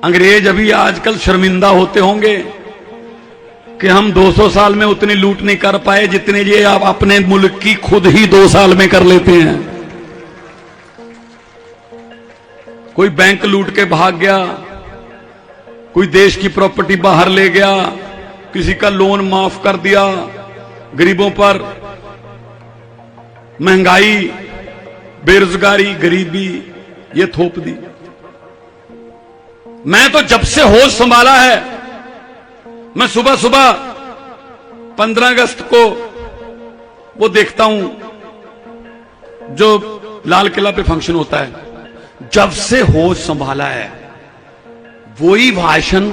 अंग्रेज अभी आजकल शर्मिंदा होते होंगे कि हम 200 साल में उतनी लूट नहीं कर पाए जितने ये आप अपने मुल्क की खुद ही 2 साल में कर लेते हैं। कोई बैंक लूट के भाग गया, कोई देश की प्रॉपर्टी बाहर ले गया, किसी का लोन माफ कर दिया, गरीबों पर महंगाई, बेरोजगारी, गरीबी ये थोप दी। मैं तो जब से होश संभाला है, मैं सुबह सुबह 15 अगस्त को वो देखता हूं जो लाल किला पे फंक्शन होता है। जब से होश संभाला है वही भाषण,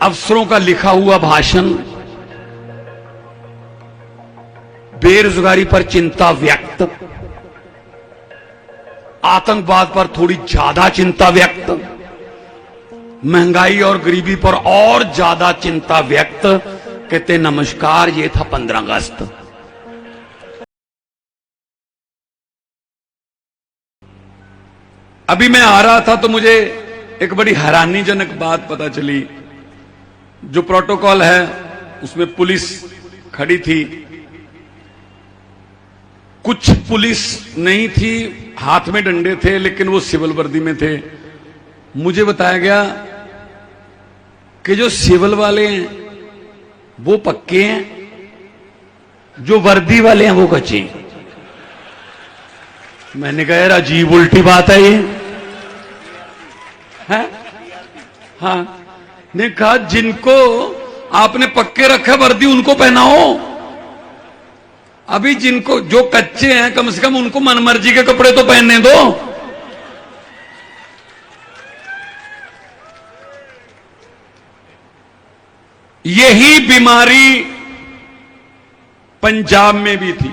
अफसरों का लिखा हुआ भाषण, बेरोजगारी पर चिंता व्यक्त, आतंकवाद पर थोड़ी ज्यादा चिंता व्यक्त, महंगाई और गरीबी पर और ज्यादा चिंता व्यक्त। कहते नमस्कार, ये था 15 अगस्त। अभी मैं आ रहा था तो मुझे एक बड़ी हैरानीजनक बात पता चली। जो प्रोटोकॉल है उसमें पुलिस खड़ी थी, कुछ पुलिस नहीं थी, हाथ में डंडे थे, लेकिन वो सिविल वर्दी में थे। मुझे बताया गया कि जो सिविल वाले हैं वो पक्के हैं, जो वर्दी वाले हैं वो कच्चे हैं। मैंने कहा यार अजीब उल्टी बात है ये है? हाँ, ने कहा जिनको आपने पक्के रखा वर्दी उनको पहनाओ, अभी जिनको जो कच्चे हैं कम से कम उनको मनमर्जी के कपड़े तो पहनने दो। यही बीमारी पंजाब में भी थी,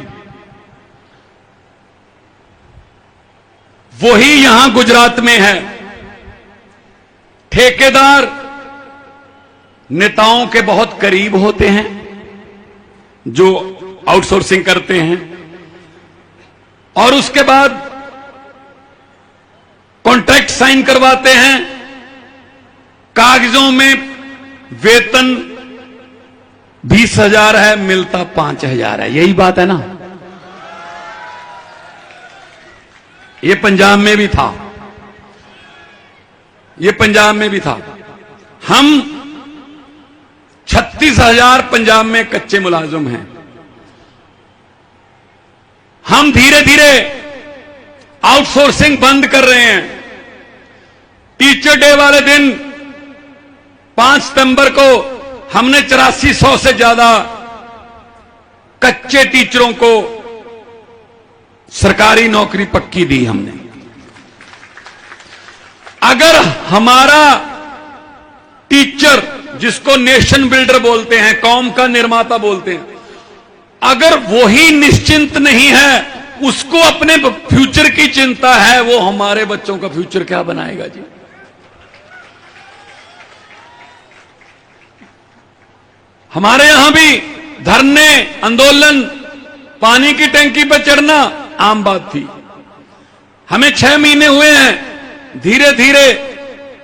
वही यहां गुजरात में है। ठेकेदार नेताओं के बहुत करीब होते हैं जो आउटसोर्सिंग करते हैं, और उसके बाद कॉन्ट्रैक्ट साइन करवाते हैं। कागजों में वेतन 20,000 है, मिलता 5,000 है। यही बात है ना? ये पंजाब में भी था, ये पंजाब में भी था। हम 36,000 पंजाब में कच्चे मुलाजिम हैं। हम धीरे धीरे आउटसोर्सिंग बंद कर रहे हैं। टीचर डे वाले दिन 5 सितंबर को हमने 8400 से ज्यादा कच्चे टीचरों को सरकारी नौकरी पक्की दी हमने। अगर हमारा टीचर, जिसको नेशन बिल्डर बोलते हैं, कौम का निर्माता बोलते हैं, अगर वो ही निश्चिंत नहीं है, उसको अपने फ्यूचर की चिंता है, वो हमारे बच्चों का फ्यूचर क्या बनाएगा जी? हमारे यहां भी धरने, आंदोलन, पानी की टंकी पर चढ़ना आम बात थी। हमें 6 महीने हुए हैं, धीरे धीरे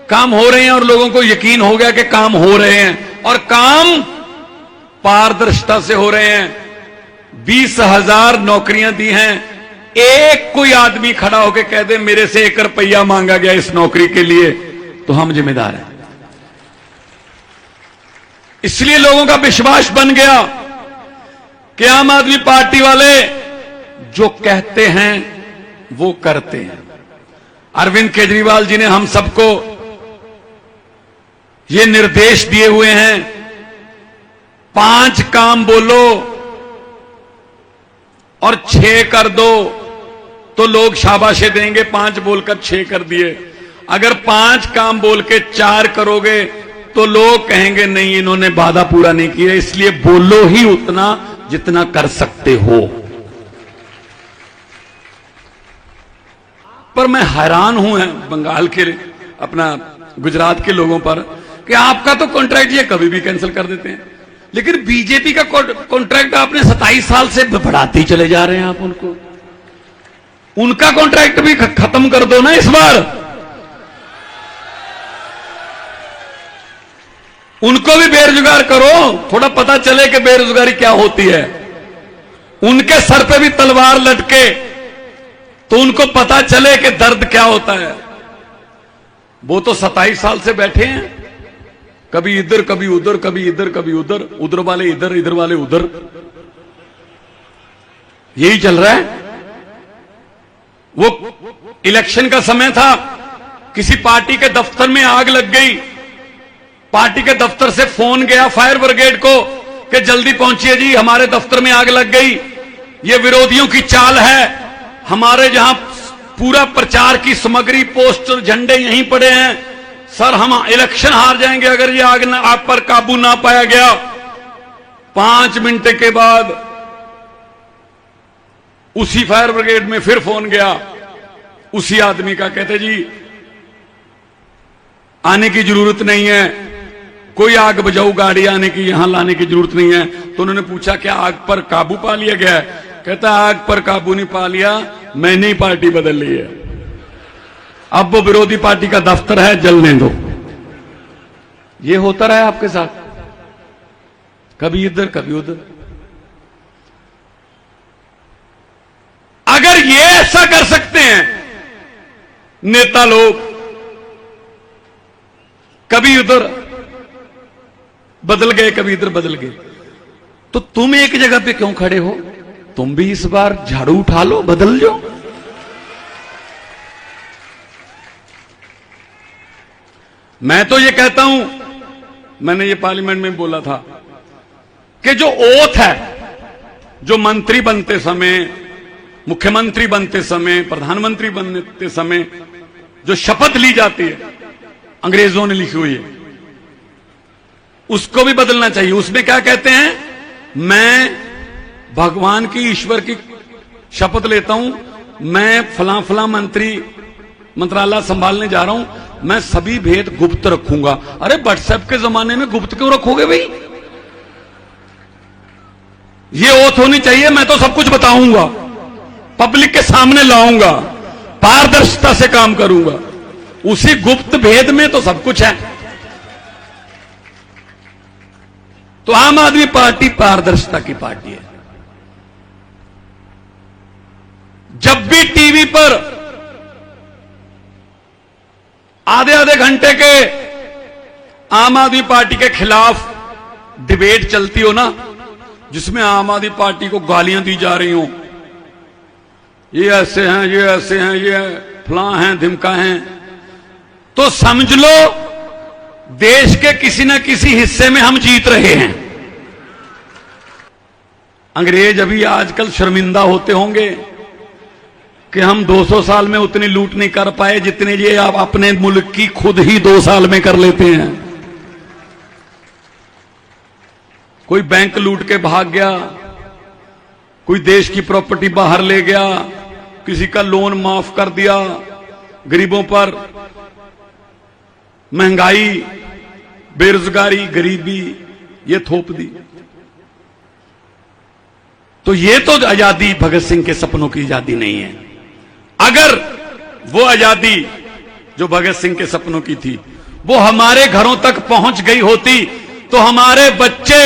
काम हो रहे हैं और लोगों को यकीन हो गया कि काम हो रहे हैं, और काम पारदर्शिता से हो रहे हैं। 20,000 नौकरियां दी हैं। एक कोई आदमी खड़ा होकर कह दे मेरे से 1 रुपया मांगा गया इस नौकरी के लिए, तो हम जिम्मेदार हैं। इसलिए लोगों का विश्वास बन गया कि आम आदमी पार्टी वाले जो कहते हैं वो करते हैं। अरविंद केजरीवाल जी ने हम सबको ये निर्देश दिए हुए हैं, 5 काम बोलो और 6 कर दो तो लोग शाबाशी देंगे। 5 बोलकर 6 कर दिए। अगर 5 काम बोल के 4 करोगे तो लोग कहेंगे नहीं, इन्होंने वादा पूरा नहीं किया। इसलिए बोलो ही उतना जितना कर सकते हो। पर मैं हैरान हूं बंगाल के, अपना गुजरात के लोगों पर कि आपका तो कॉन्ट्रैक्ट ये कभी भी कैंसिल कर देते हैं, लेकिन बीजेपी का कॉन्ट्रैक्ट आपने 27 साल से बढ़ाते ही चले जा रहे हैं। आप उनका कॉन्ट्रैक्ट भी खत्म कर दो ना इस बार। उनको भी बेरोजगार करो, थोड़ा पता चले कि बेरोजगारी क्या होती है। उनके सर पे भी तलवार लटके तो उनको पता चले कि दर्द क्या होता है। वो तो 27 साल से बैठे हैं, कभी इधर कभी उधर, कभी इधर कभी उधर, उधर वाले इधर, इधर वाले उधर, यही चल रहा है। वो इलेक्शन का समय था, किसी पार्टी के दफ्तर में आग लग गई, पार्टी के दफ्तर से फोन गया फायर ब्रिगेड को कि जल्दी पहुंचिए जी, हमारे दफ्तर में आग लग गई, ये विरोधियों की चाल है, हमारे जहां पूरा प्रचार की सामग्री, पोस्टर, झंडे यहीं पड़े हैं, सर हम इलेक्शन हार जाएंगे अगर ये आग पर काबू ना पाया गया। 5 मिनट के बाद उसी फायर ब्रिगेड में फिर फोन गया उसी आदमी का, कहते जी आने की जरूरत नहीं है, कोई आग बुझाऊ गाड़ी आने की यहां लाने की जरूरत नहीं है। तो उन्होंने पूछा क्या आग पर काबू पा लिया गया है? कहता आग पर काबू नहीं पा लिया, मैंने ही पार्टी बदल ली है, अब वो विरोधी पार्टी का दफ्तर है, जलने दो। ये होता रहा आपके साथ, कभी इधर कभी उधर। अगर ये ऐसा कर सकते हैं नेता लोग, कभी उधर बदल गए कभी इधर बदल गए, तो तुम एक जगह पे क्यों खड़े हो? तुम भी इस बार झाड़ू उठा लो, बदल लो। मैं तो ये कहता हूं, मैंने ये पार्लियामेंट में बोला था कि जो ओथ है, जो मंत्री बनते समय, मुख्यमंत्री बनते समय, प्रधानमंत्री बनते समय जो शपथ ली जाती है, अंग्रेजों ने लिखी हुई है, उसको भी बदलना चाहिए। उसमें क्या कहते हैं? मैं भगवान की, ईश्वर की शपथ लेता हूं, मैं फलां फलां मंत्रालय संभालने जा रहा हूं, मैं सभी भेद गुप्त रखूंगा। अरे व्हाट्सएप के जमाने में गुप्त क्यों रखोगे भाई? ये ओथ होनी चाहिए, मैं तो सब कुछ बताऊंगा, पब्लिक के सामने लाऊंगा, पारदर्शिता से काम करूंगा। उसी गुप्त भेद में तो सब कुछ है। तो आम आदमी पार्टी पारदर्शिता की पार्टी है। जब भी टीवी पर आधे आधे घंटे के आम आदमी पार्टी के खिलाफ डिबेट चलती हो ना, जिसमें आम आदमी पार्टी को गालियां दी जा रही हो, ये ऐसे हैं, ये ऐसे हैं, ये फलां हैं, धिमका हैं, तो समझ लो देश के किसी न किसी हिस्से में हम जीत रहे हैं। अंग्रेज अभी आजकल शर्मिंदा होते होंगे कि हम 200 साल में उतनी लूट नहीं कर पाए जितने ये आप अपने मुल्क की खुद ही 2 साल में कर लेते हैं। कोई बैंक लूट के भाग गया, कोई देश की प्रॉपर्टी बाहर ले गया, किसी का लोन माफ कर दिया, गरीबों पर महंगाई, बेरोजगारी, गरीबी ये थोप दी। तो ये तो आजादी भगत सिंह के सपनों की आजादी नहीं है। अगर वो आजादी जो भगत सिंह के सपनों की थी वो हमारे घरों तक पहुंच गई होती तो हमारे बच्चे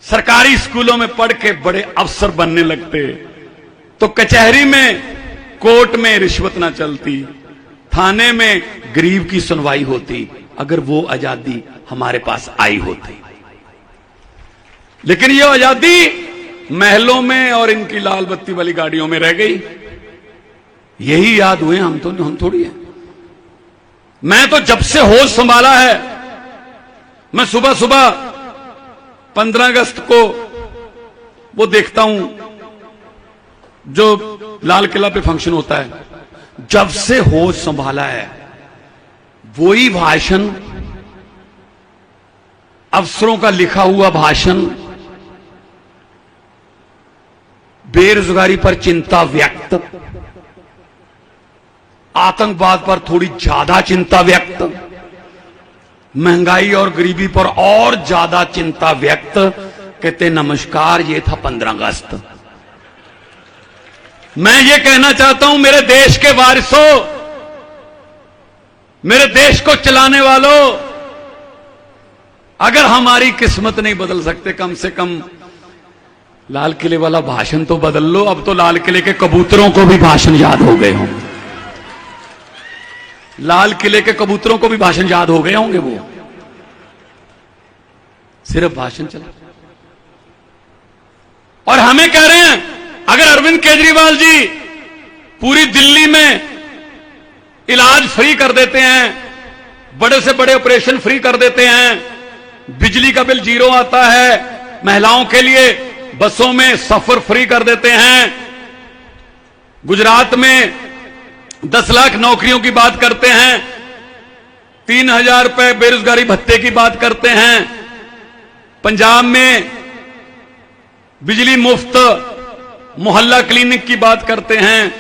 सरकारी स्कूलों में पढ़ के बड़े अफसर बनने लगते, तो कचहरी में, कोर्ट में रिश्वत ना चलती, थाने में गरीब की सुनवाई होती, अगर वो आजादी हमारे पास आई होती। लेकिन ये आजादी महलों में और इनकी लाल बत्ती वाली गाड़ियों में रह गई। यही याद हुए हम थोड़ी है। मैं तो जब से होश संभाला है, मैं सुबह सुबह 15 अगस्त को वो देखता हूं जो लाल किला पे फंक्शन होता है। जब से होश संभाला है वही भाषण, अफसरों का लिखा हुआ भाषण, बेरोजगारी पर चिंता व्यक्त, आतंकवाद पर थोड़ी ज्यादा चिंता व्यक्त, महंगाई और गरीबी पर और ज्यादा चिंता व्यक्त। कहते नमस्कार, ये था 15 अगस्त। मैं ये कहना चाहता हूं मेरे देश के वारिसों, मेरे देश को चलाने वालों, अगर हमारी किस्मत नहीं बदल सकते, कम से कम लाल किले वाला भाषण तो बदल लो। अब तो लाल किले के कबूतरों को भी भाषण याद हो गए होंगे, लाल किले के कबूतरों को भी भाषण याद हो गए होंगे। वो सिर्फ भाषण चला और हमें कह रहे हैं अगर अरविंद केजरीवाल जी पूरी दिल्ली में इलाज फ्री कर देते हैं, बड़े से बड़े ऑपरेशन फ्री कर देते हैं, बिजली का बिल 0 आता है, महिलाओं के लिए बसों में सफर फ्री कर देते हैं, गुजरात में 10 लाख नौकरियों की बात करते हैं, 3000 रुपए बेरोजगारी भत्ते की बात करते हैं, पंजाब में बिजली मुफ्त, मोहल्ला क्लिनिक की बात करते हैं,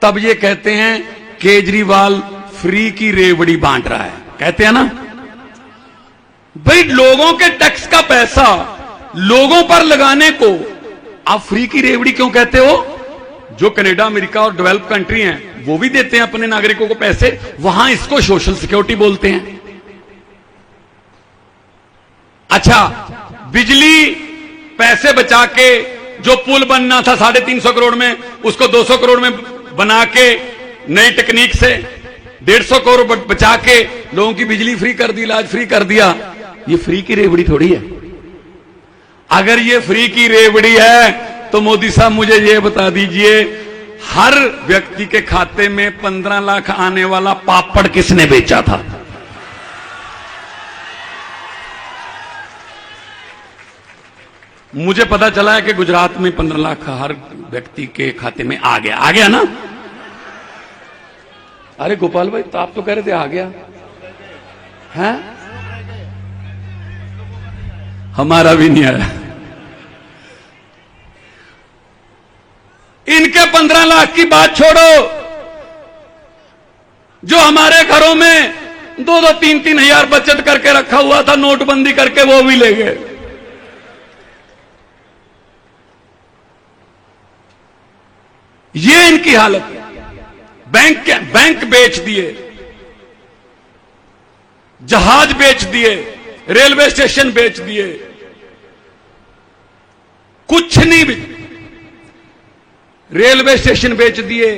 तब ये कहते हैं केजरीवाल फ्री की रेवड़ी बांट रहा है। कहते हैं ना भाई, लोगों के टैक्स का पैसा लोगों पर लगाने को आप फ्री की रेवड़ी क्यों कहते हो? जो कनाडा, अमेरिका और डेवलप कंट्री हैं वो भी देते हैं अपने नागरिकों को पैसे, वहां इसको सोशल सिक्योरिटी बोलते हैं। अच्छा, बिजली पैसे बचा के जो पुल बनना था 350 करोड़ में, उसको 200 करोड़ में बना के नई टेक्निक से 150 करोड़ बचा के लोगों की बिजली फ्री कर दी, इलाज फ्री कर दिया। ये फ्री की रेवड़ी थोड़ी है। अगर ये फ्री की रेवड़ी है तो मोदी साहब मुझे ये बता दीजिए, हर व्यक्ति के खाते में 15 लाख आने वाला पापड़ किसने बेचा था? मुझे पता चला है कि गुजरात में 15 लाख हर व्यक्ति के खाते में आ गया ना? अरे गोपाल भाई, तो आप तो कह रहे थे आ गया है, हमारा भी नहीं आया। इनके 15 लाख की बात छोड़ो, जो हमारे घरों में 2-2, 3-3 हजार बचत करके रखा हुआ था नोटबंदी करके, वो भी ले गए। ये इनकी हालत है। बैंक बेच दिए, जहाज बेच दिए, रेलवे स्टेशन बेच दिए, कुछ नहीं भी, रेलवे स्टेशन बेच दिए,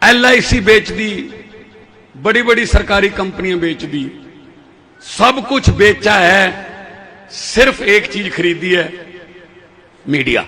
LIC बेच दी, बड़ी बड़ी सरकारी कंपनियां बेच दी, सब कुछ बेचा है, सिर्फ एक चीज खरीदी है, मीडिया।